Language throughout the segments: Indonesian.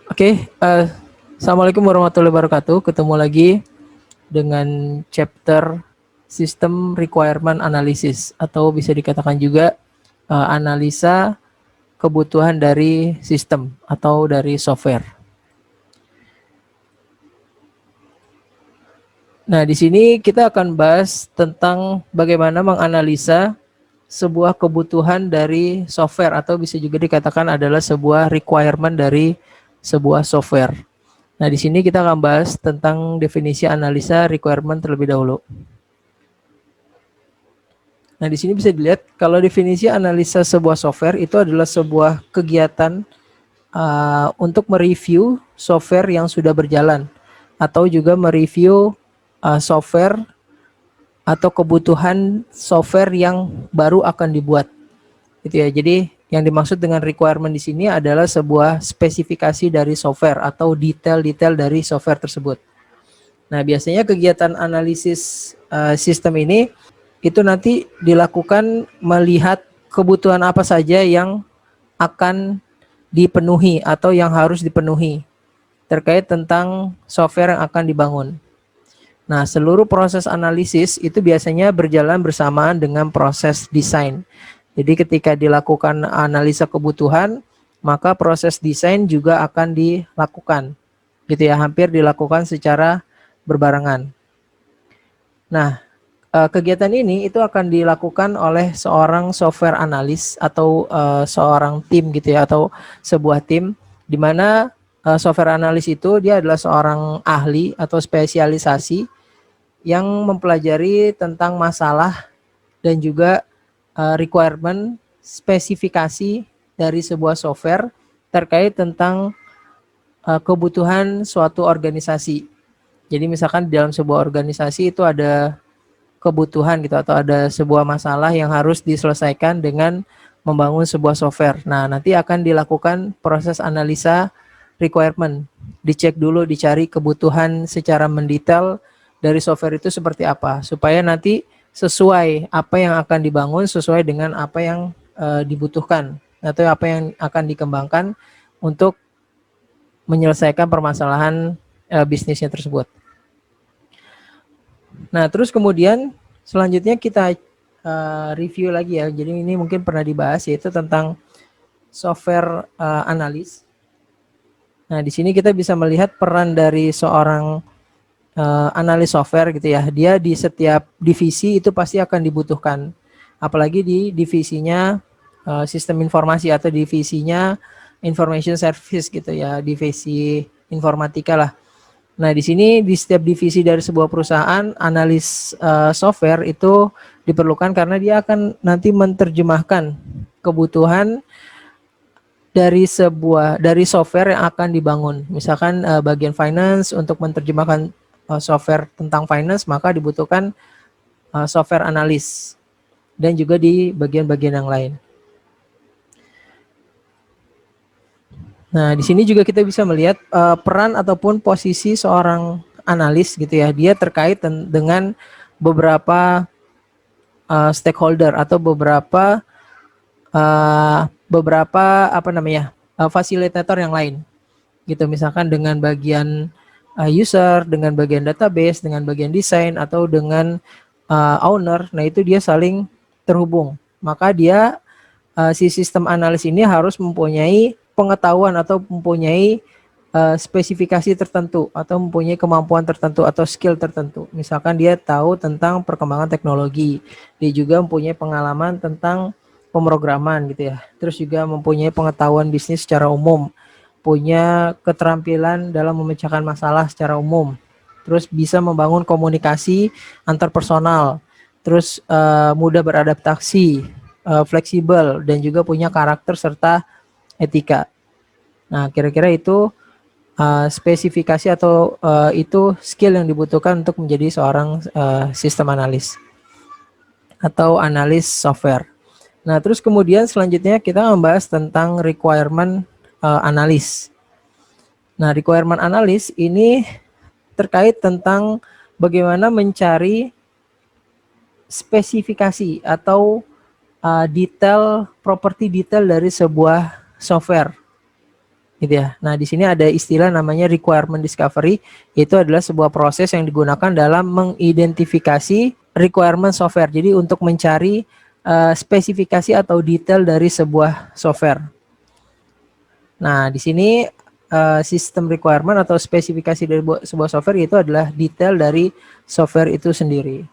Oke, Assalamualaikum warahmatullahi wabarakatuh. Ketemu lagi dengan chapter System Requirement Analysis atau bisa dikatakan juga analisa kebutuhan dari sistem atau dari software. Nah, di sini kita akan bahas tentang bagaimana menganalisa sebuah kebutuhan dari software atau bisa juga dikatakan adalah sebuah requirement dari sebuah software. Nah, di sini kita akan bahas tentang definisi analisa requirement terlebih dahulu. Nah, di sini bisa dilihat kalau definisi analisa sebuah software itu adalah sebuah kegiatan untuk mereview software yang sudah berjalan atau juga mereview software atau kebutuhan software yang baru akan dibuat. Gitu ya. Jadi yang dimaksud dengan requirement di sini adalah sebuah spesifikasi dari software atau detail-detail dari software tersebut. Nah, biasanya kegiatan analisis sistem ini itu nanti dilakukan melihat kebutuhan apa saja yang akan dipenuhi atau yang harus dipenuhi terkait tentang software yang akan dibangun. Nah, seluruh proses analisis itu biasanya berjalan bersamaan dengan proses desain. Jadi ketika dilakukan analisa kebutuhan, maka proses desain juga akan dilakukan. Gitu ya, hampir dilakukan secara berbarengan. Nah, kegiatan ini itu akan dilakukan oleh seorang software analis atau seorang tim gitu ya, atau sebuah tim di mana software analis itu dia adalah seorang ahli atau spesialisasi yang mempelajari tentang masalah dan juga requirement spesifikasi dari sebuah software terkait tentang kebutuhan suatu organisasi. Jadi misalkan di dalam sebuah organisasi itu ada kebutuhan gitu atau ada sebuah masalah yang harus diselesaikan dengan membangun sebuah software. Nah, nanti akan dilakukan proses analisa requirement. Dicek dulu, dicari kebutuhan secara mendetail dari software itu seperti apa supaya nanti sesuai apa yang akan dibangun sesuai dengan apa yang dibutuhkan atau apa yang akan dikembangkan untuk menyelesaikan permasalahan bisnisnya tersebut. Nah, terus kemudian selanjutnya kita review lagi ya. Jadi ini mungkin pernah dibahas yaitu tentang software analis. Nah, di sini kita bisa melihat peran dari seorang analis software gitu ya. Dia di setiap divisi itu pasti akan dibutuhkan. Apalagi di divisinya sistem informasi atau divisinya information service gitu ya, divisi informatika lah. Nah, di sini di setiap divisi dari sebuah perusahaan, analis software itu diperlukan karena dia akan nanti menerjemahkan kebutuhan dari software yang akan dibangun. Misalkan bagian finance untuk menerjemahkan software tentang finance, maka dibutuhkan software analis dan juga di bagian-bagian yang lain. Nah, di sini juga kita bisa melihat peran ataupun posisi seorang analis gitu ya. Dia terkait dengan beberapa stakeholder atau beberapa apa namanya fasilitator yang lain gitu, misalkan dengan bagian user, dengan bagian database, dengan bagian desain atau dengan owner. Nah, itu dia saling terhubung, maka dia si sistem analis ini harus mempunyai pengetahuan atau mempunyai spesifikasi tertentu atau mempunyai kemampuan tertentu atau skill tertentu. Misalkan dia tahu tentang perkembangan teknologi, dia juga mempunyai pengalaman tentang pemrograman gitu ya. Terus juga mempunyai pengetahuan bisnis secara umum, punya keterampilan dalam memecahkan masalah secara umum. Terus bisa membangun komunikasi antar personal. Terus mudah beradaptasi, fleksibel dan juga punya karakter serta etika. Nah, kira-kira itu spesifikasi atau itu skill yang dibutuhkan untuk menjadi seorang sistem analis atau analis software. Nah, terus kemudian selanjutnya kita membahas tentang requirement analis. Nah, requirement analis ini terkait tentang bagaimana mencari spesifikasi atau detail, properti detail dari sebuah software. gitu ya. Nah, di sini ada istilah namanya requirement discovery, itu adalah sebuah proses yang digunakan dalam mengidentifikasi requirement software. Jadi untuk mencari spesifikasi atau detail dari sebuah software. Nah, di sini sistem requirement atau spesifikasi dari sebuah software itu adalah detail dari software itu sendiri.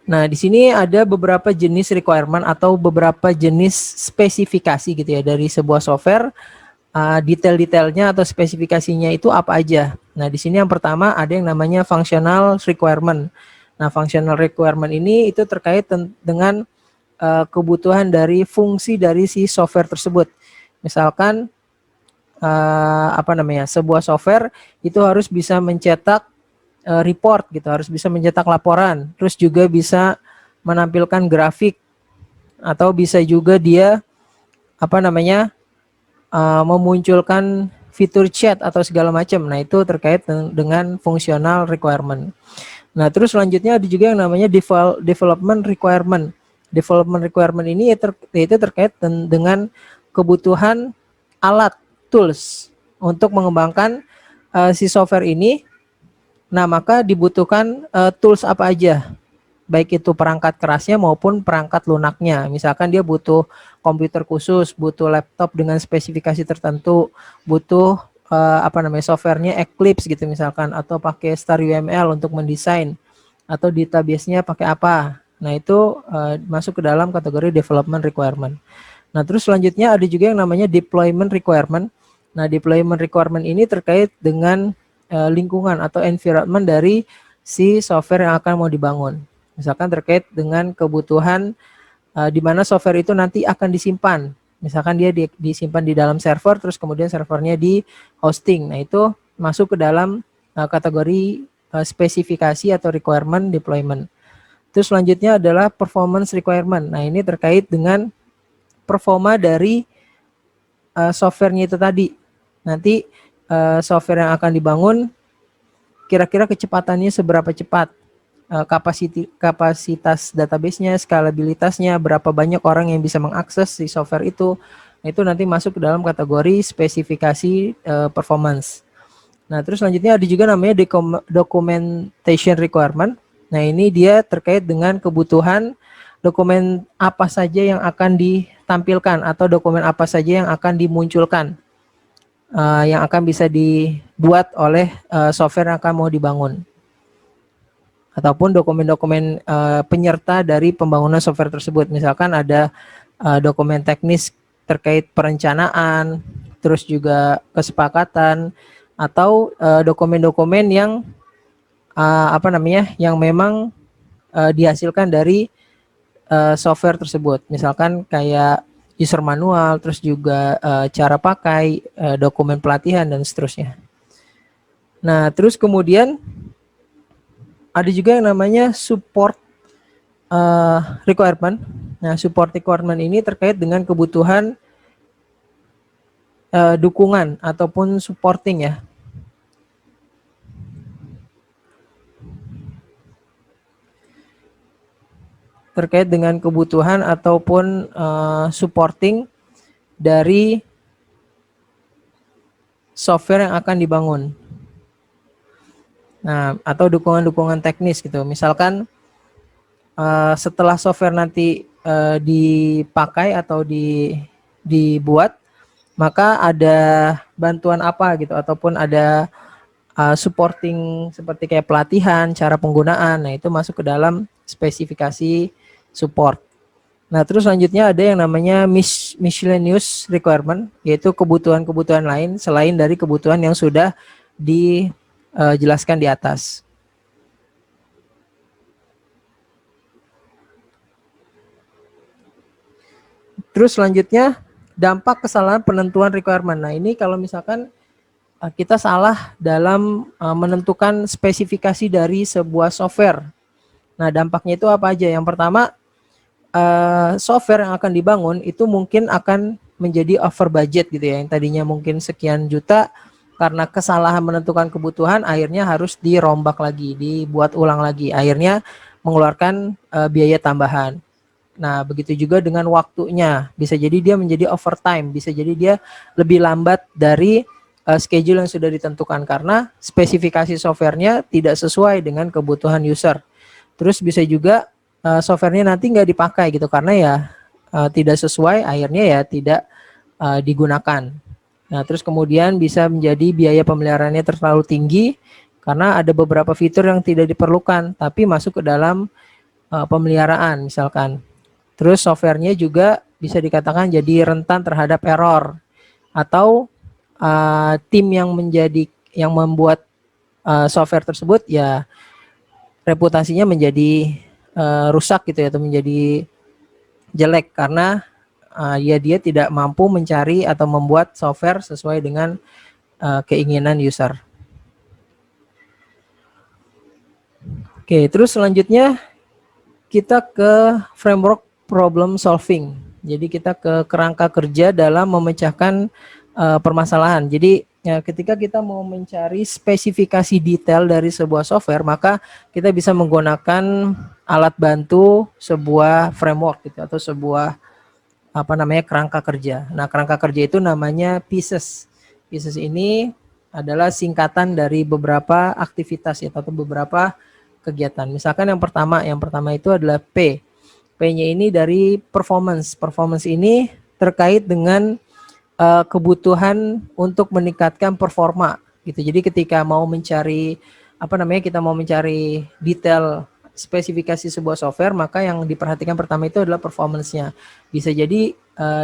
Nah, di sini ada beberapa jenis requirement atau beberapa jenis spesifikasi gitu ya dari sebuah software. Detail-detailnya atau spesifikasinya itu apa aja. Nah, di sini yang pertama ada yang namanya functional requirement. Nah, functional requirement ini itu terkait dengan kebutuhan dari fungsi dari si software tersebut. Misalkan sebuah software itu harus bisa mencetak report gitu, harus bisa mencetak laporan, terus juga bisa menampilkan grafik atau bisa juga dia memunculkan fitur chat atau segala macam. Nah, itu terkait dengan fungsional requirement. Nah, terus selanjutnya ada juga yang namanya development requirement. Development requirement ini itu terkait dengan kebutuhan alat, tools untuk mengembangkan si software ini. Nah, maka dibutuhkan tools apa aja, baik itu perangkat kerasnya maupun perangkat lunaknya. Misalkan dia butuh komputer khusus, butuh laptop dengan spesifikasi tertentu, butuh softwarenya Eclipse gitu misalkan, atau pakai StarUML untuk mendesain, atau database-nya pakai apa. Nah, itu masuk ke dalam kategori development requirement. Nah, terus selanjutnya ada juga yang namanya deployment requirement. Nah, deployment requirement ini terkait dengan lingkungan atau environment dari si software yang akan mau dibangun. Misalkan terkait dengan kebutuhan di mana software itu nanti akan disimpan. Misalkan dia disimpan di dalam server, terus kemudian servernya di hosting. Nah, itu masuk ke dalam kategori spesifikasi atau requirement deployment. Terus selanjutnya adalah performance requirement. Nah, ini terkait dengan performa dari softwarenya itu tadi. Nanti software yang akan dibangun kira-kira kecepatannya seberapa cepat, kapasitas database-nya, scalabilitasnya, berapa banyak orang yang bisa mengakses si software itu. Itu nanti masuk ke dalam kategori spesifikasi performance. Nah, terus selanjutnya ada juga namanya documentation requirement. Nah, ini dia terkait dengan kebutuhan dokumen apa saja yang akan ditampilkan atau dokumen apa saja yang akan dimunculkan, yang akan bisa dibuat oleh software yang akan mau dibangun, ataupun dokumen-dokumen penyerta dari pembangunan software tersebut. Misalkan ada dokumen teknis terkait perencanaan, terus juga kesepakatan, atau dokumen-dokumen yang yang memang dihasilkan dari software tersebut. Misalkan kayak user manual, terus juga cara pakai, dokumen pelatihan dan seterusnya. Nah, terus kemudian ada juga yang namanya support requirement. Nah, support requirement ini terkait dengan kebutuhan dukungan ataupun supporting ya. Terkait dengan kebutuhan ataupun supporting dari software yang akan dibangun. Nah, atau dukungan-dukungan teknis gitu. Misalkan setelah software nanti dipakai atau dibuat, maka ada bantuan apa gitu, ataupun ada supporting seperti kayak pelatihan, cara penggunaan. Nah, itu masuk ke dalam spesifikasi support. Nah, terus selanjutnya ada yang namanya miscellaneous requirement, yaitu kebutuhan-kebutuhan lain selain dari kebutuhan yang sudah dijelaskan di atas. Terus selanjutnya dampak kesalahan penentuan requirement. Nah, ini kalau misalkan kita salah dalam menentukan spesifikasi dari sebuah software. Nah, dampaknya itu apa aja? Yang pertama, software yang akan dibangun itu mungkin akan menjadi over budget gitu ya. Yang tadinya mungkin sekian juta, karena kesalahan menentukan kebutuhan akhirnya harus dirombak lagi, dibuat ulang lagi. Akhirnya mengeluarkan biaya tambahan. Nah, begitu juga dengan waktunya. Bisa jadi dia menjadi overtime, bisa jadi dia lebih lambat dari schedule yang sudah ditentukan karena spesifikasi softwarenya tidak sesuai dengan kebutuhan user. Terus bisa juga softwarenya nanti nggak dipakai gitu karena ya tidak sesuai, akhirnya ya tidak digunakan. Nah, terus kemudian bisa menjadi biaya pemeliharaannya terlalu tinggi karena ada beberapa fitur yang tidak diperlukan tapi masuk ke dalam pemeliharaan misalkan. Terus softwarenya juga bisa dikatakan jadi rentan terhadap error atau tim yang membuat software tersebut ya reputasinya menjadi rusak gitu ya atau menjadi jelek karena ya dia tidak mampu mencari atau membuat software sesuai dengan keinginan user. Oke, terus selanjutnya kita ke framework problem solving. Jadi kita ke kerangka kerja dalam memecahkan permasalahan. Jadi ya, ketika kita mau mencari spesifikasi detail dari sebuah software, maka kita bisa menggunakan alat bantu sebuah framework gitu atau sebuah kerangka kerja. Nah, kerangka kerja itu namanya pieces. Pieces ini adalah singkatan dari beberapa aktivitas ya, atau beberapa kegiatan. Misalkan yang pertama itu adalah P. P-nya ini dari performance. Performance ini terkait dengan kebutuhan untuk meningkatkan performa gitu. Jadi ketika mau mencari kita mau mencari detail spesifikasi sebuah software, maka yang diperhatikan pertama itu adalah performance-nya. Bisa jadi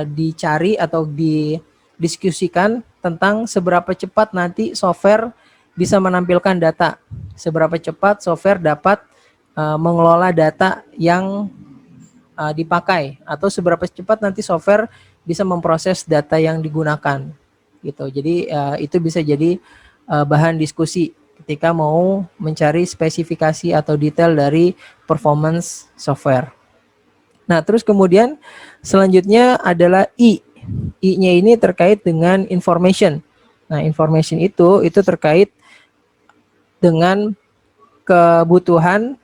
dicari atau didiskusikan tentang seberapa cepat nanti software bisa menampilkan data, seberapa cepat software dapat mengelola data yang dipakai, atau seberapa cepat nanti software bisa memproses data yang digunakan gitu. Jadi itu bisa jadi bahan diskusi ketika mau mencari spesifikasi atau detail dari performance software. Nah, terus kemudian selanjutnya adalah I. I-nya ini terkait dengan information. Nah, information itu terkait dengan kebutuhan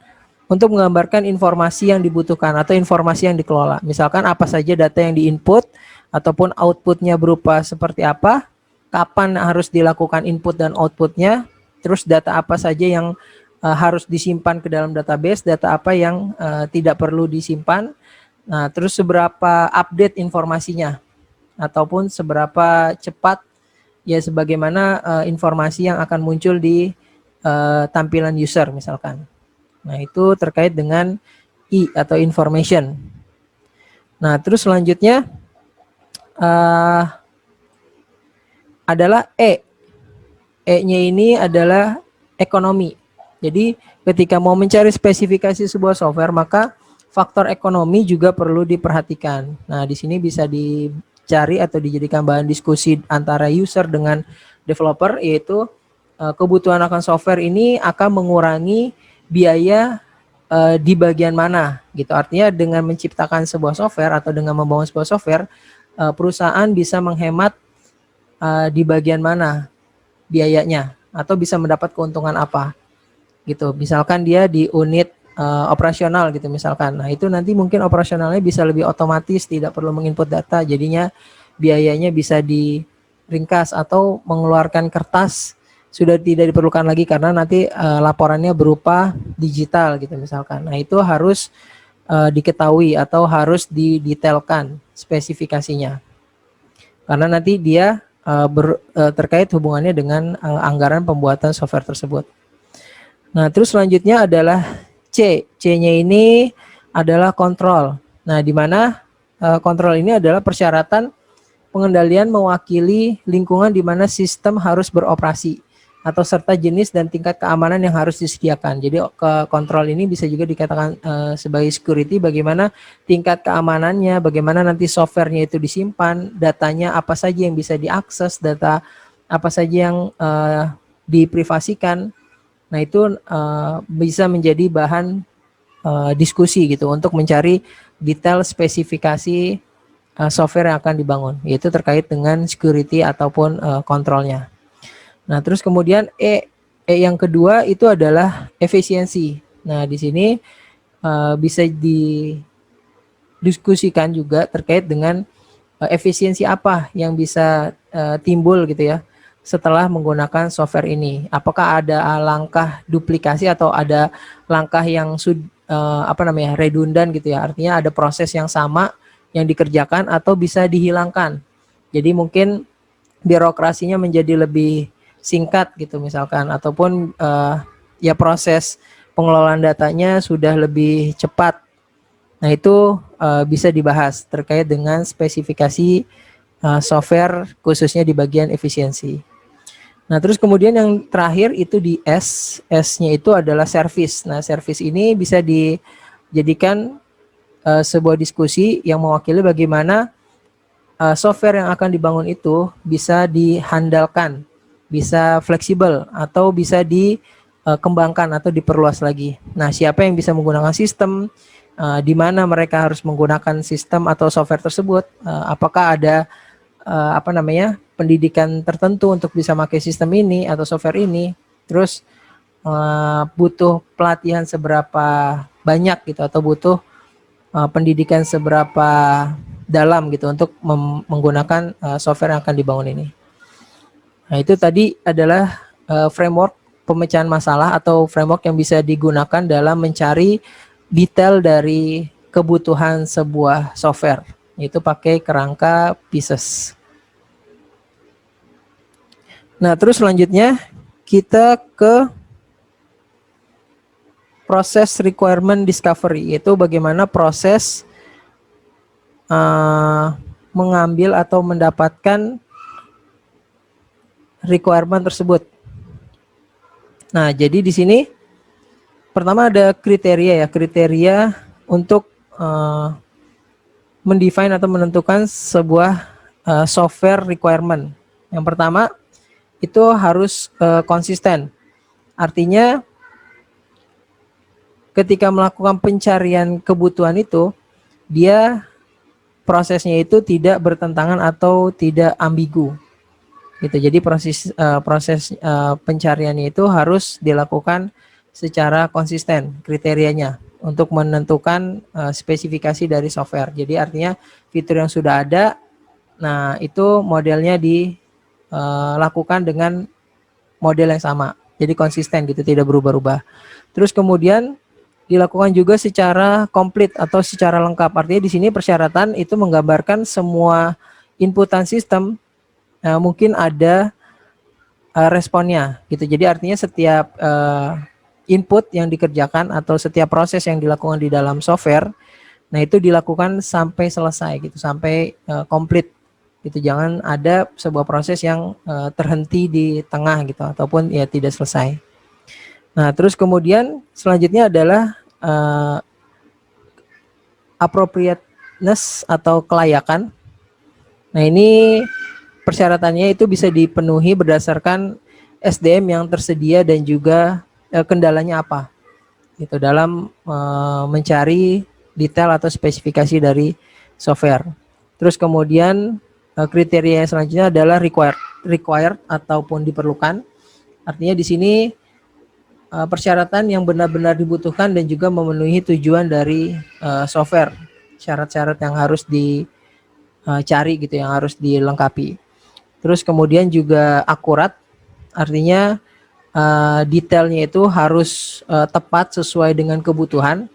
untuk menggambarkan informasi yang dibutuhkan atau informasi yang dikelola. Misalkan apa saja data yang diinput ataupun outputnya berupa seperti apa, kapan harus dilakukan input dan outputnya, terus data apa saja yang harus disimpan ke dalam database, data apa yang tidak perlu disimpan, nah terus seberapa update informasinya, ataupun seberapa cepat ya sebagaimana informasi yang akan muncul di tampilan user misalkan. Nah, itu terkait dengan I atau information. Nah, terus selanjutnya adalah E. E-nya ini adalah ekonomi. Jadi, ketika mau mencari spesifikasi sebuah software, maka faktor ekonomi juga perlu diperhatikan. Nah, di sini bisa dicari atau dijadikan bahan diskusi antara user dengan developer, yaitu kebutuhan akan software ini akan mengurangi biaya di bagian mana gitu. Artinya dengan menciptakan sebuah software atau dengan membangun sebuah software, perusahaan bisa menghemat di bagian mana biayanya atau bisa mendapat keuntungan apa gitu. Misalkan dia di unit operasional gitu misalkan. Nah, itu nanti mungkin operasionalnya bisa lebih otomatis, tidak perlu menginput data, jadinya biayanya bisa diringkas atau mengeluarkan kertas sudah tidak diperlukan lagi karena nanti laporannya berupa digital gitu misalkan. Nah, itu harus diketahui atau harus didetailkan spesifikasinya. Karena nanti dia terkait hubungannya dengan anggaran pembuatan software tersebut. Nah, terus selanjutnya adalah C. C-nya ini adalah kontrol. Nah, di mana kontrol ini adalah persyaratan pengendalian mewakili lingkungan di mana sistem harus beroperasi atau serta jenis dan tingkat keamanan yang harus disediakan. Jadi kontrol ini bisa juga dikatakan sebagai security, bagaimana tingkat keamanannya, bagaimana nanti softwarenya itu disimpan, datanya apa saja yang bisa diakses, data apa saja yang diprivasikan. Nah, itu bisa menjadi bahan diskusi gitu untuk mencari detail spesifikasi software yang akan dibangun, yaitu terkait dengan security ataupun kontrolnya. Nah, terus kemudian E yang kedua itu adalah efisiensi. Nah, di sini bisa diskusikan juga terkait dengan efisiensi apa yang bisa timbul gitu ya setelah menggunakan software ini. Apakah ada langkah duplikasi atau ada langkah yang redundan gitu ya. Artinya ada proses yang sama yang dikerjakan atau bisa dihilangkan. Jadi mungkin birokrasinya menjadi lebih singkat gitu misalkan, ataupun ya proses pengelolaan datanya sudah lebih cepat. Nah itu bisa dibahas terkait dengan spesifikasi software khususnya di bagian efisiensi. Nah terus kemudian yang terakhir itu di S-nya itu adalah service. Nah service ini bisa dijadikan sebuah diskusi yang mewakili bagaimana software yang akan dibangun itu bisa dihandalkan, bisa fleksibel, atau bisa dikembangkan atau diperluas lagi. Nah, siapa yang bisa menggunakan sistem, di mana mereka harus menggunakan sistem atau software tersebut, apakah ada pendidikan tertentu untuk bisa pakai sistem ini atau software ini, terus butuh pelatihan seberapa banyak gitu, atau butuh pendidikan seberapa dalam gitu untuk menggunakan software yang akan dibangun ini. Nah itu tadi adalah framework pemecahan masalah atau framework yang bisa digunakan dalam mencari detail dari kebutuhan sebuah software, yaitu pakai kerangka pieces. Nah terus selanjutnya kita ke proses requirement discovery, yaitu bagaimana proses mengambil atau mendapatkan requirement tersebut. Nah, jadi di sini pertama ada kriteria ya, kriteria untuk mendefine atau menentukan sebuah software requirement. Yang pertama itu harus konsisten. Artinya ketika melakukan pencarian kebutuhan itu, dia prosesnya itu tidak bertentangan atau tidak ambigu gitu. Jadi proses pencariannya itu harus dilakukan secara konsisten kriterianya untuk menentukan spesifikasi dari software. Jadi artinya fitur yang sudah ada, nah itu modelnya dilakukan dengan model yang sama. Jadi konsisten gitu, tidak berubah-ubah. Terus kemudian dilakukan juga secara komplit atau secara lengkap. Artinya di sini persyaratan itu menggambarkan semua inputan sistem mungkin ada responnya gitu. Jadi artinya setiap input yang dikerjakan atau setiap proses yang dilakukan di dalam software, nah itu dilakukan sampai selesai gitu, sampai komplit gitu. Jangan ada sebuah proses yang terhenti di tengah gitu ataupun ya tidak selesai. Nah, terus kemudian selanjutnya adalah appropriateness atau kelayakan. Nah, ini persyaratannya itu bisa dipenuhi berdasarkan SDM yang tersedia dan juga kendalanya apa. Gitu dalam mencari detail atau spesifikasi dari software. Terus kemudian kriteria selanjutnya adalah required ataupun diperlukan. Artinya di sini persyaratan yang benar-benar dibutuhkan dan juga memenuhi tujuan dari software, syarat-syarat yang harus dicari gitu, yang harus dilengkapi. Terus kemudian juga akurat, artinya detailnya itu harus tepat sesuai dengan kebutuhan.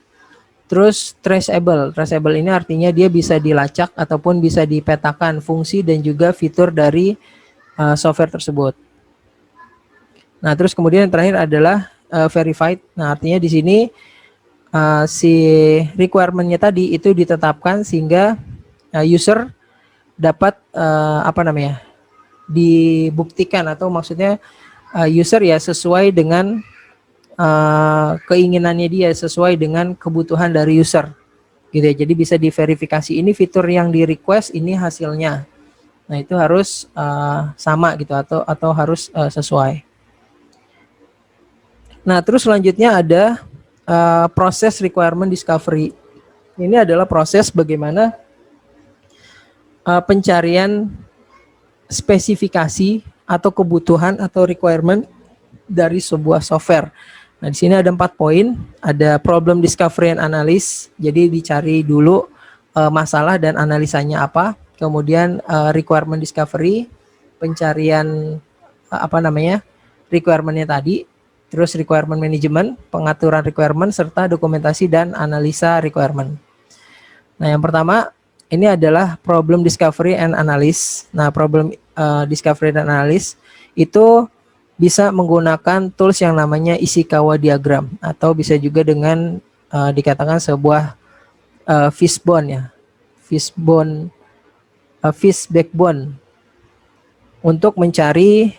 Terus traceable ini artinya dia bisa dilacak ataupun bisa dipetakan fungsi dan juga fitur dari software tersebut. Nah terus kemudian yang terakhir adalah verified. Nah artinya di sini si requirement-nya tadi itu ditetapkan sehingga user dapat dibuktikan, atau maksudnya user ya sesuai dengan keinginannya dia, sesuai dengan kebutuhan dari user gitu ya. Jadi bisa diverifikasi ini fitur yang di request, ini hasilnya. Nah itu harus sama gitu atau harus sesuai. Nah, terus selanjutnya ada proses requirement discovery. Ini adalah proses bagaimana pencarian spesifikasi atau kebutuhan atau requirement dari sebuah software. Nah, di sini ada 4 poin. Ada problem discovery and analysis. Jadi dicari dulu masalah dan analisanya apa, kemudian requirement discovery, pencarian requirement-nya tadi, terus requirement management, pengaturan requirement, serta dokumentasi dan analisa requirement. Nah, yang pertama ini adalah problem discovery and analysis. Nah, problem discovery dan analysis itu bisa menggunakan tools yang namanya Ishikawa diagram, atau bisa juga dengan dikatakan sebuah fishbone ya, fish backbone untuk mencari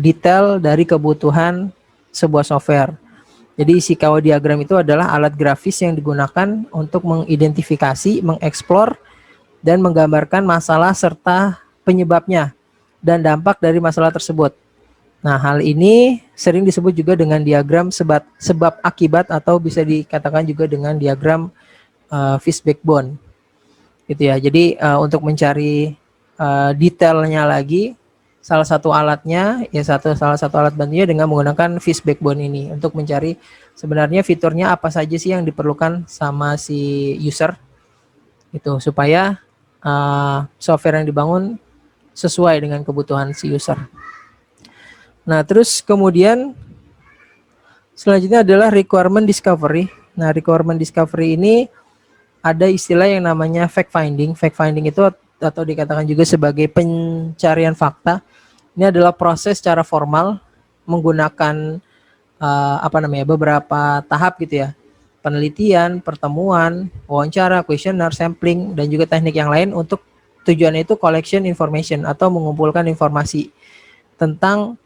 detail dari kebutuhan sebuah software. Jadi Ishikawa diagram itu adalah alat grafis yang digunakan untuk mengidentifikasi, mengeksplor, dan menggambarkan masalah serta penyebabnya dan dampak dari masalah tersebut. Nah, hal ini sering disebut juga dengan diagram sebab akibat, atau bisa dikatakan juga dengan diagram fish backbone. Gitu ya. Jadi untuk mencari detailnya lagi, salah satu alatnya ya salah satu alat bantunya dengan menggunakan fish backbone ini untuk mencari sebenarnya fiturnya apa saja sih yang diperlukan sama si user itu, supaya software yang dibangun sesuai dengan kebutuhan si user. Nah, terus kemudian selanjutnya adalah requirement discovery. Nah, requirement discovery ini ada istilah yang namanya fact finding. Fact finding itu atau dikatakan juga sebagai pencarian fakta. Ini adalah proses secara formal menggunakan beberapa tahap gitu ya. Penelitian, pertemuan, wawancara, kuesioner, sampling, dan juga teknik yang lain untuk tujuannya itu collection information atau mengumpulkan informasi tentang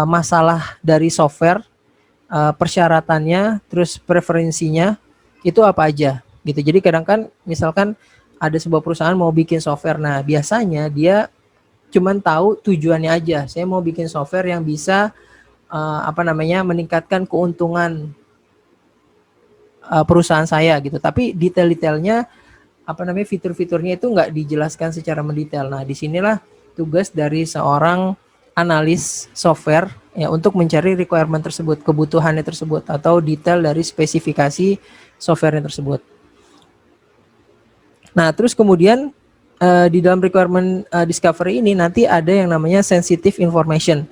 masalah dari software, persyaratannya, terus preferensinya itu apa aja gitu. Jadi kadang kan misalkan ada sebuah perusahaan mau bikin software, nah biasanya dia cuman tahu tujuannya aja. Saya mau bikin software yang bisa meningkatkan keuntungan perusahaan saya gitu. Tapi detail-detailnya fitur-fiturnya itu nggak dijelaskan secara mendetail. Nah, disinilah tugas dari seorang analis software ya untuk mencari requirement tersebut, kebutuhannya tersebut, atau detail dari spesifikasi softwarenya tersebut. Nah, terus kemudian di dalam requirement discovery ini nanti ada yang namanya sensitive information.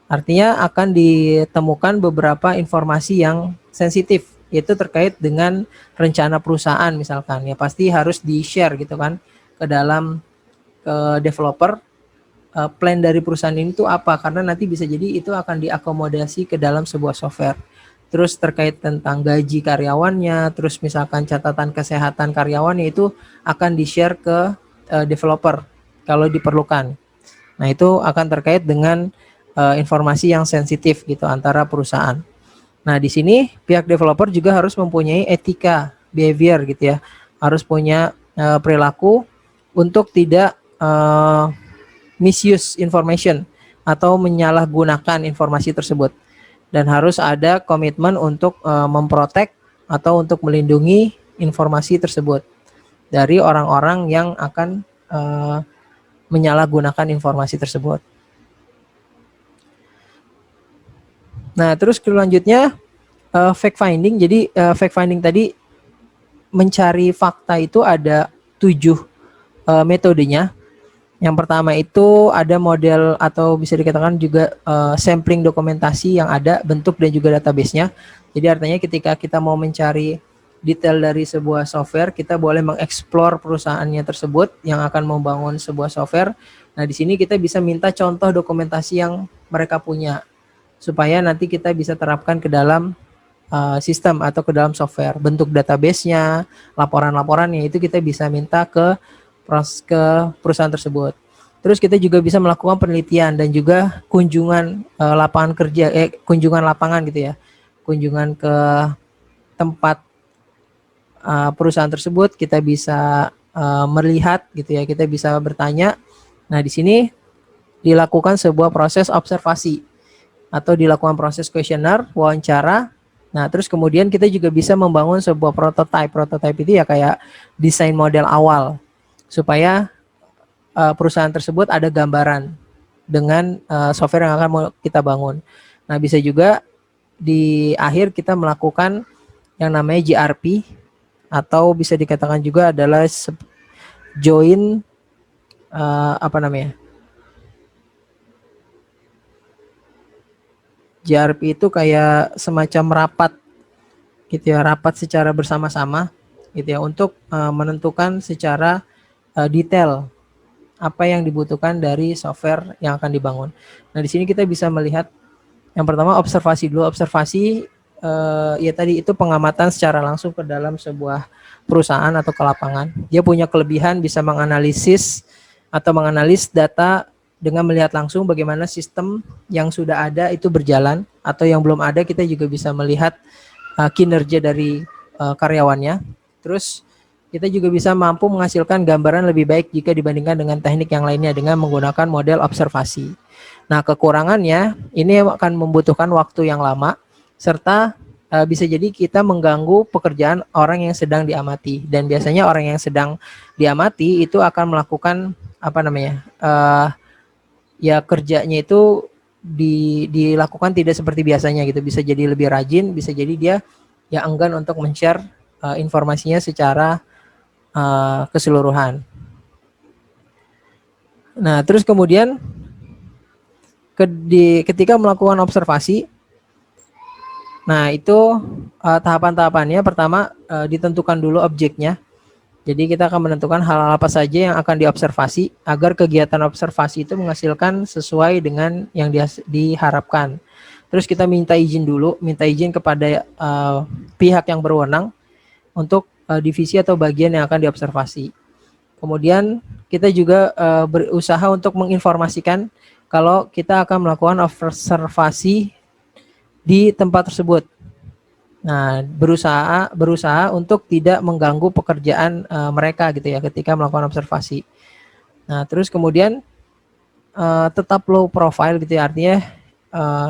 Artinya akan ditemukan beberapa informasi yang sensitif, yaitu terkait dengan rencana perusahaan misalkan. Ya pasti harus di-share gitu kan ke dalam developer, plan dari perusahaan ini tuh apa, karena nanti bisa jadi itu akan diakomodasi ke dalam sebuah software. Terus terkait tentang gaji karyawannya, terus misalkan catatan kesehatan karyawannya itu akan di-share ke developer kalau diperlukan. Nah, itu akan terkait dengan informasi yang sensitif gitu antara perusahaan. Nah, di sini pihak developer juga harus mempunyai etika behavior gitu ya. Harus punya perilaku untuk tidak misuse information atau menyalahgunakan informasi tersebut. Dan harus ada komitmen untuk memprotek atau untuk melindungi informasi tersebut dari orang-orang yang akan menyalahgunakan informasi tersebut. Nah, terus selanjutnya fact finding. Jadi fact finding tadi mencari fakta itu ada 7 metodenya. Yang pertama itu ada model atau bisa dikatakan juga sampling dokumentasi yang ada, bentuk dan juga database-nya. Jadi artinya ketika kita mau mencari detail dari sebuah software, kita boleh mengeksplor perusahaannya tersebut yang akan membangun sebuah software. Nah, di sini kita bisa minta contoh dokumentasi yang mereka punya supaya nanti kita bisa terapkan ke dalam sistem atau ke dalam software. Bentuk database-nya, laporan-laporannya itu kita bisa minta ke perusahaan tersebut. Terus kita juga bisa melakukan penelitian dan juga kunjungan kunjungan lapangan gitu ya. Kunjungan ke tempat perusahaan tersebut, kita bisa melihat gitu ya, kita bisa bertanya. Nah, di sini dilakukan sebuah proses observasi atau dilakukan proses kuesioner, wawancara. Nah, terus kemudian kita juga bisa membangun sebuah prototype. Prototype itu ya kayak desain model awal supaya perusahaan tersebut ada gambaran dengan software yang akan mau kita bangun. Nah, bisa juga di akhir kita melakukan yang namanya GRP atau bisa dikatakan juga adalah join apa namanya? JRP itu kayak semacam rapat gitu ya, rapat secara bersama-sama gitu ya untuk menentukan secara detail apa yang dibutuhkan dari software yang akan dibangun. Nah, di sini kita bisa melihat yang pertama observasi dulu. Observasi ya tadi itu pengamatan secara langsung ke dalam sebuah perusahaan atau ke lapangan. Dia punya kelebihan bisa menganalisis atau menganalisis data dengan melihat langsung bagaimana sistem yang sudah ada itu berjalan, atau yang belum ada kita juga bisa melihat kinerja dari karyawannya. Terus kita juga bisa mampu menghasilkan gambaran lebih baik jika dibandingkan dengan teknik yang lainnya dengan menggunakan model observasi. Nah, kekurangannya ini akan membutuhkan waktu yang lama serta bisa jadi kita mengganggu pekerjaan orang yang sedang diamati, dan biasanya orang yang sedang diamati itu akan melakukan apa namanya ya kerjanya itu dilakukan tidak seperti biasanya gitu. Bisa jadi lebih rajin, bisa jadi dia ya enggan untuk men-share informasinya secara keseluruhan. Nah, terus kemudian ketika melakukan observasi, nah itu tahapan-tahapannya pertama ditentukan dulu objeknya. Jadi kita akan menentukan hal-hal apa saja yang akan diobservasi agar kegiatan observasi itu menghasilkan sesuai dengan yang diharapkan. Terus kita minta izin dulu, minta izin kepada pihak yang berwenang untuk divisi atau bagian yang akan diobservasi. Kemudian kita juga berusaha untuk menginformasikan kalau kita akan melakukan observasi di tempat tersebut. Nah, berusaha untuk tidak mengganggu pekerjaan mereka gitu ya ketika melakukan observasi. Nah, terus kemudian tetap low profile gitu ya, artinya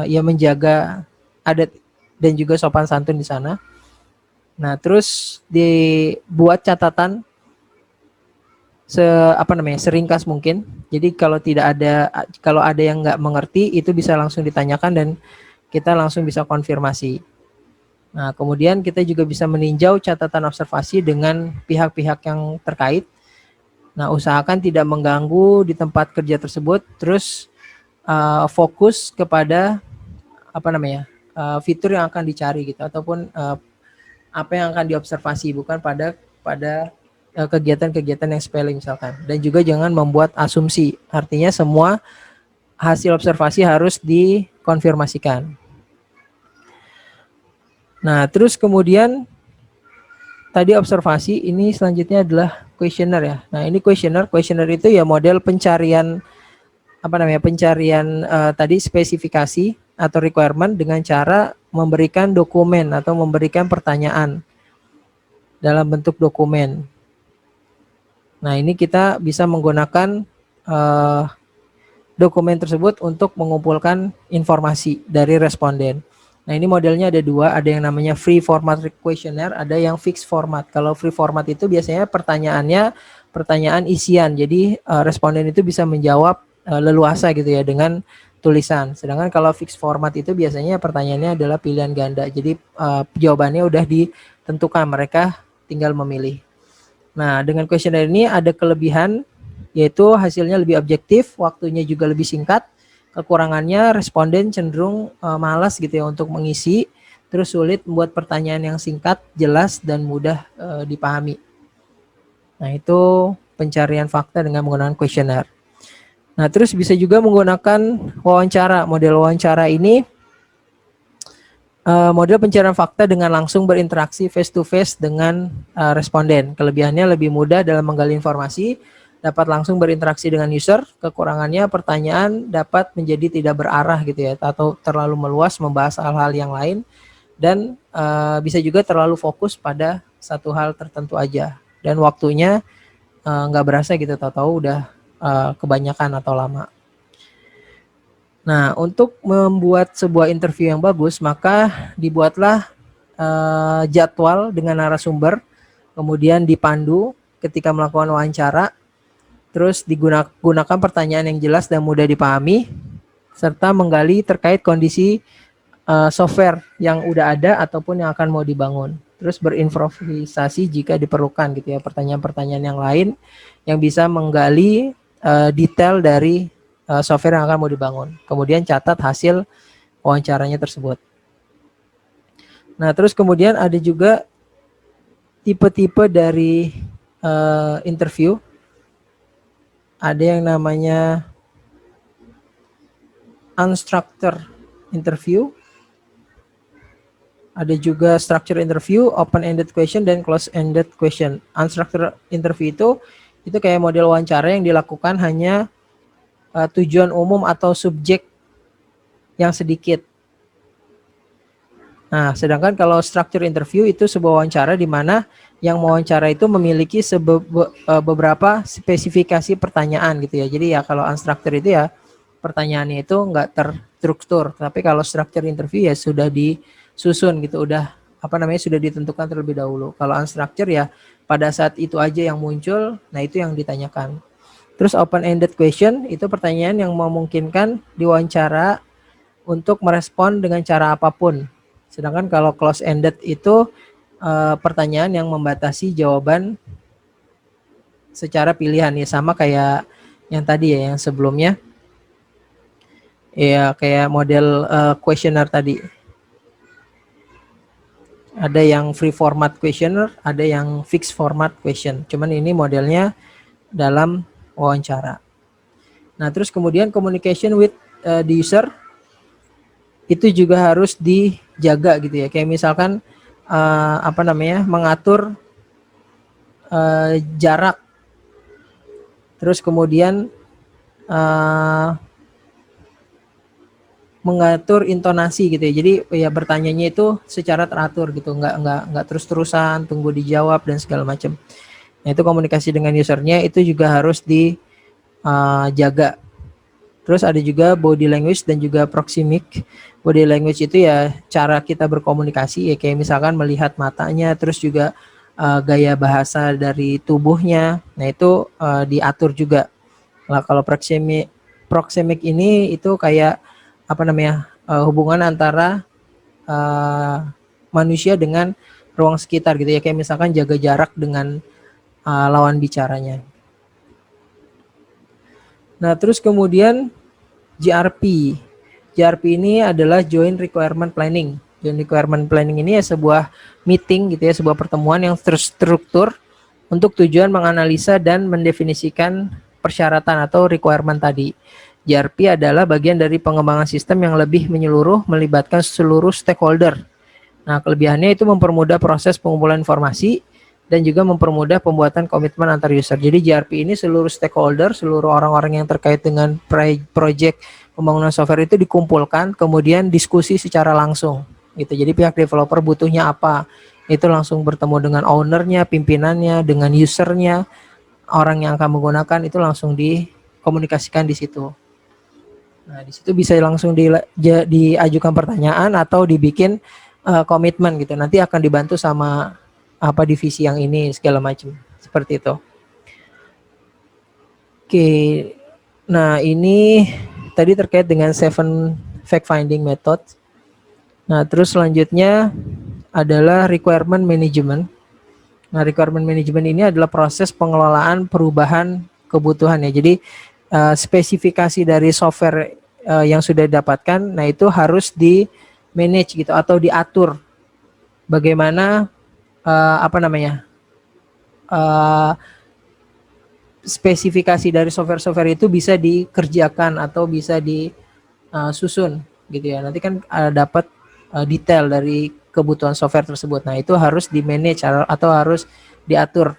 ya menjaga adat dan juga sopan santun di sana. Nah, terus dibuat catatan seringkas mungkin. Jadi kalau ada yang nggak mengerti itu bisa langsung ditanyakan dan kita langsung bisa konfirmasi. Nah, kemudian kita juga bisa meninjau catatan observasi dengan pihak-pihak yang terkait. Nah, usahakan tidak mengganggu di tempat kerja tersebut. Terus fokus kepada fitur yang akan dicari gitu, ataupun apa yang akan diobservasi, bukan pada kegiatan-kegiatan yang sepele misalkan. Dan juga jangan membuat asumsi. Artinya semua hasil observasi harus dikonfirmasikan. Nah, terus kemudian tadi observasi, ini selanjutnya adalah questionnaire ya. Nah, ini questionnaire itu ya model pencarian tadi spesifikasi atau requirement dengan cara memberikan dokumen atau memberikan pertanyaan dalam bentuk dokumen. Nah, ini kita bisa menggunakan dokumen tersebut untuk mengumpulkan informasi dari responden. Nah, ini modelnya ada dua, ada yang namanya free format questionnaire, ada yang fixed format. Kalau free format itu biasanya pertanyaan isian, jadi responden itu bisa menjawab leluasa gitu ya dengan tulisan. Sedangkan kalau fixed format itu biasanya pertanyaannya adalah pilihan ganda, jadi jawabannya udah ditentukan, mereka tinggal memilih. Nah, dengan questionnaire ini ada kelebihan, yaitu hasilnya lebih objektif, waktunya juga lebih singkat. Kekurangannya responden cenderung malas gitu ya untuk mengisi, terus sulit membuat pertanyaan yang singkat, jelas, dan mudah dipahami. Nah, itu pencarian fakta dengan menggunakan questionnaire. Nah, terus bisa juga menggunakan wawancara. Model wawancara ini model pencarian fakta dengan langsung berinteraksi face to face dengan responden. Kelebihannya lebih mudah dalam menggali informasi, dapat langsung berinteraksi dengan user. Kekurangannya pertanyaan dapat menjadi tidak berarah gitu ya, atau terlalu meluas membahas hal-hal yang lain, dan bisa juga terlalu fokus pada satu hal tertentu aja, dan waktunya nggak berasa gitu, tahu-tahu udah kebanyakan atau lama. Nah, untuk membuat sebuah interview yang bagus, maka dibuatlah jadwal dengan narasumber, kemudian dipandu ketika melakukan wawancara, terus digunakan pertanyaan yang jelas dan mudah dipahami, serta menggali terkait kondisi software yang udah ada ataupun yang akan mau dibangun. terus berimprovisasi jika diperlukan gitu ya, pertanyaan-pertanyaan yang lain yang bisa menggali detail dari software yang akan mau dibangun. Kemudian catat hasil wawancaranya tersebut. Nah, terus kemudian ada juga tipe-tipe dari interview. Ada yang namanya unstructured interview, ada juga structured interview, open-ended question, dan close-ended question. Unstructured interview itu kayak model wawancara yang dilakukan hanya tujuan umum atau subjek yang sedikit. Nah, sedangkan kalau structured interview itu sebuah wawancara di mana yang mewawancara itu memiliki beberapa spesifikasi pertanyaan gitu ya. Jadi ya kalau unstructured itu ya pertanyaannya itu nggak terstruktur, tapi kalau structured interview ya sudah disusun gitu, udah sudah ditentukan terlebih dahulu. Kalau unstructured ya pada saat itu aja yang muncul, nah itu yang ditanyakan. Terus open-ended question itu pertanyaan yang memungkinkan diwawancara untuk merespon dengan cara apapun. Sedangkan kalau close-ended itu pertanyaan yang membatasi jawaban secara pilihan ya, sama kayak yang tadi ya, yang sebelumnya. Ya kayak model questionnaire tadi. Ada yang free format questionnaire, ada yang fixed format question. Cuman ini modelnya dalam wawancara. Nah, terus kemudian communication with the user itu juga harus dijaga gitu ya. Kayak misalkan mengatur jarak. Terus kemudian mengatur intonasi gitu ya. Jadi ya bertanyanya itu secara teratur gitu, nggak terus-terusan tunggu dijawab dan segala macam. Nah, itu komunikasi dengan usernya itu juga harus dijaga. Terus ada juga body language dan juga proxemic. Body language itu ya cara kita berkomunikasi ya, kayak misalkan melihat matanya, terus juga gaya bahasa dari tubuhnya. Nah, itu diatur juga. Nah, kalau proxemic ini itu kayak hubungan antara manusia dengan ruang sekitar gitu ya, kayak misalkan jaga jarak dengan lawan bicaranya. Nah, terus kemudian JRP. JRP ini adalah Joint Requirement Planning. Joint Requirement Planning ini ya sebuah meeting gitu ya, sebuah pertemuan yang terstruktur untuk tujuan menganalisa dan mendefinisikan persyaratan atau requirement tadi. JRP adalah bagian dari pengembangan sistem yang lebih menyeluruh, melibatkan seluruh stakeholder. Nah, kelebihannya itu mempermudah proses pengumpulan informasi dan juga mempermudah pembuatan komitmen antar user. Jadi JRP ini seluruh stakeholder, seluruh orang-orang yang terkait dengan project pembangunan software itu dikumpulkan, kemudian diskusi secara langsung gitu. Jadi pihak developer butuhnya apa, itu langsung bertemu dengan ownernya, pimpinannya, dengan usernya, orang yang akan menggunakan, itu langsung dikomunikasikan di situ. Nah, di situ bisa langsung diajukan pertanyaan atau dibikin komitmen gitu. Nanti akan dibantu sama divisi yang ini segala macam, seperti itu. Oke. Nah, ini tadi terkait dengan 7 fact finding method. Nah, terus selanjutnya adalah requirement management. Nah, requirement management ini adalah proses pengelolaan perubahan kebutuhan ya. Jadi spesifikasi dari software yang sudah didapatkan, nah itu harus di manage gitu atau diatur. Bagaimana spesifikasi dari software-software itu bisa dikerjakan atau bisa disusun gitu ya. Nanti kan dapat detail dari kebutuhan software tersebut. Nah, itu harus di-manage atau harus diatur.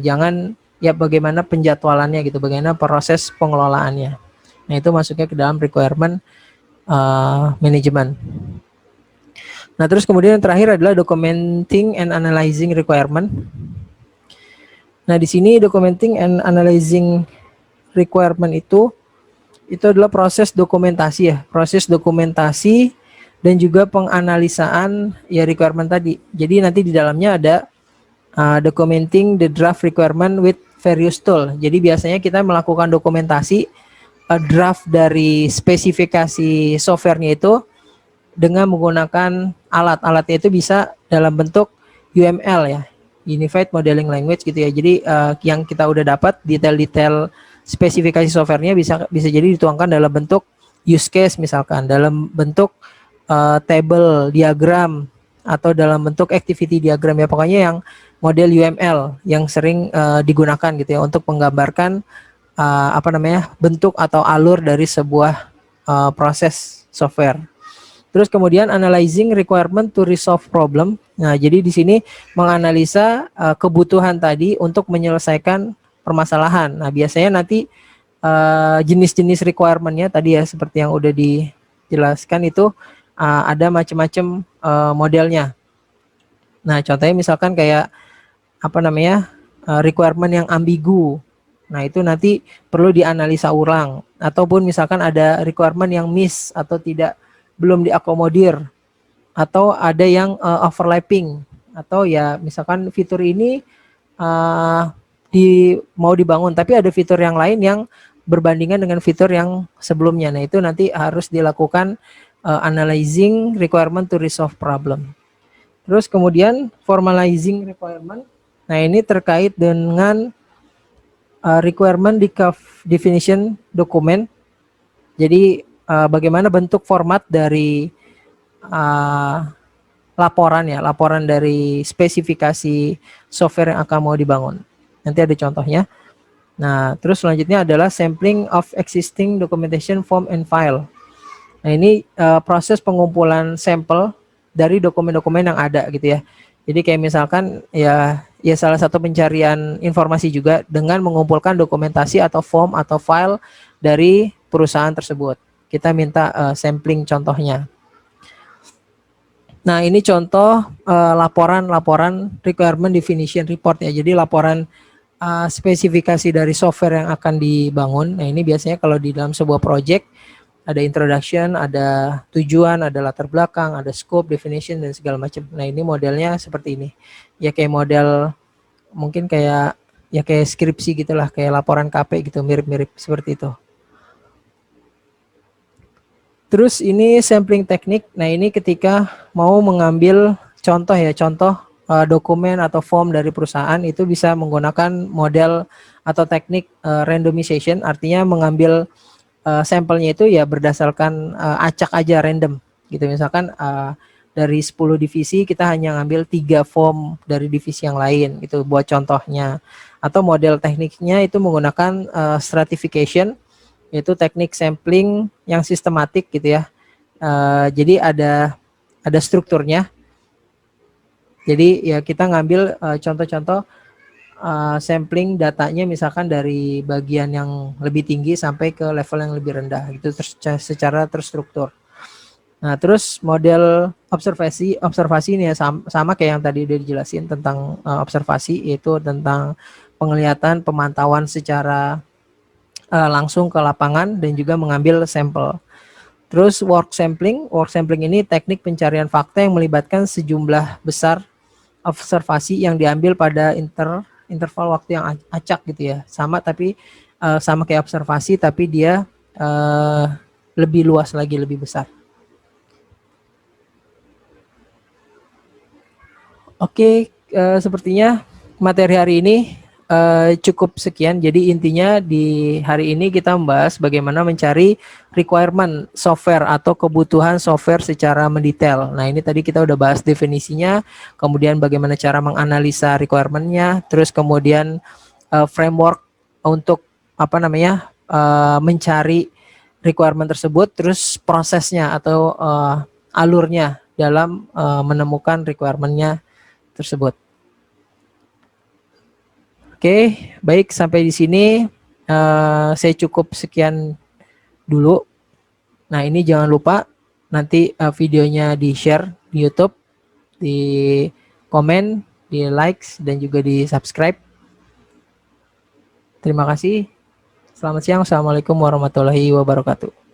Jangan ya bagaimana penjadwalannya gitu, bagaimana proses pengelolaannya. Nah, itu masuknya ke dalam requirement management. Nah, terus kemudian yang terakhir adalah documenting and analyzing requirement. Nah, di sini documenting and analyzing requirement itu adalah proses dokumentasi ya, proses dokumentasi dan juga penganalisaan ya requirement tadi. Jadi nanti di dalamnya ada documenting the draft requirement with various tool. Jadi biasanya kita melakukan dokumentasi draft dari spesifikasi softwarenya itu dengan menggunakan alat-alatnya itu bisa dalam bentuk UML ya, Unified Modeling Language gitu ya. Jadi yang kita udah dapat detail-detail spesifikasi softwarenya bisa jadi dituangkan dalam bentuk use case, misalkan dalam bentuk table diagram atau dalam bentuk activity diagram ya, pokoknya yang model UML yang sering digunakan gitu ya untuk menggambarkan bentuk atau alur dari sebuah proses software. Terus kemudian analyzing requirement to resolve problem. Nah, jadi di sini menganalisa kebutuhan tadi untuk menyelesaikan permasalahan. Nah, biasanya nanti jenis-jenis requirement-nya tadi ya seperti yang udah dijelaskan itu ada macam-macam modelnya. Nah, contohnya misalkan kayak requirement yang ambigu. Nah, itu nanti perlu dianalisa ulang. Ataupun misalkan ada requirement yang miss atau belum diakomodir, atau ada yang overlapping, atau ya misalkan fitur ini mau dibangun tapi ada fitur yang lain yang berbandingan dengan fitur yang sebelumnya. Nah, itu nanti harus dilakukan analyzing requirement to resolve problem. Terus kemudian formalizing requirement. Nah, ini terkait dengan requirement definition dokumen. Jadi bagaimana bentuk format dari laporan dari spesifikasi software yang akan mau dibangun. Nanti ada contohnya. Nah, terus selanjutnya adalah sampling of existing documentation form and file. Nah, ini proses pengumpulan sampel dari dokumen-dokumen yang ada gitu ya. Jadi kayak misalkan ya salah satu pencarian informasi juga dengan mengumpulkan dokumentasi atau form atau file dari perusahaan tersebut. Kita minta sampling contohnya. Nah, ini contoh laporan requirement definition report ya. Jadi laporan spesifikasi dari software yang akan dibangun. Nah, ini biasanya kalau di dalam sebuah project ada introduction, ada tujuan, ada latar belakang, ada scope, definition, dan segala macam. Nah, ini modelnya seperti ini. Ya kayak model mungkin kayak skripsi gitulah, kayak laporan KP gitu, mirip-mirip seperti itu. Terus ini sampling teknik. Nah, ini ketika mau mengambil contoh dokumen atau form dari perusahaan, itu bisa menggunakan model atau teknik randomization, artinya mengambil sampelnya itu ya berdasarkan acak aja, random gitu. Misalkan dari 10 divisi kita hanya ngambil 3 form dari divisi yang lain itu buat contohnya. Atau model tekniknya itu menggunakan stratification, yaitu teknik sampling yang sistematik gitu ya. Jadi ada strukturnya. Jadi ya kita ngambil contoh-contoh sampling datanya misalkan dari bagian yang lebih tinggi sampai ke level yang lebih rendah gitu, secara terstruktur. Nah, terus model observasi ini ya sama kayak yang tadi udah dijelasin tentang observasi, yaitu tentang penglihatan, pemantauan secara langsung ke lapangan dan juga mengambil sampel. Terus work sampling ini teknik pencarian fakta yang melibatkan sejumlah besar observasi yang diambil pada interval waktu yang acak gitu ya. Sama kayak observasi, tapi dia lebih luas lagi, lebih besar. Oke, sepertinya materi hari ini cukup sekian. Jadi intinya di hari ini kita membahas bagaimana mencari requirement software atau kebutuhan software secara mendetail. Nah, ini tadi kita udah bahas definisinya, kemudian bagaimana cara menganalisa requirement-nya, terus kemudian framework untuk mencari requirement tersebut, terus prosesnya atau alurnya dalam menemukan requirement-nya tersebut. Oke, baik, sampai di sini saya cukup sekian dulu. Nah, ini jangan lupa nanti videonya di-share di YouTube, di komen, di likes, dan juga di subscribe. Terima kasih. Selamat siang. Assalamualaikum warahmatullahi wabarakatuh.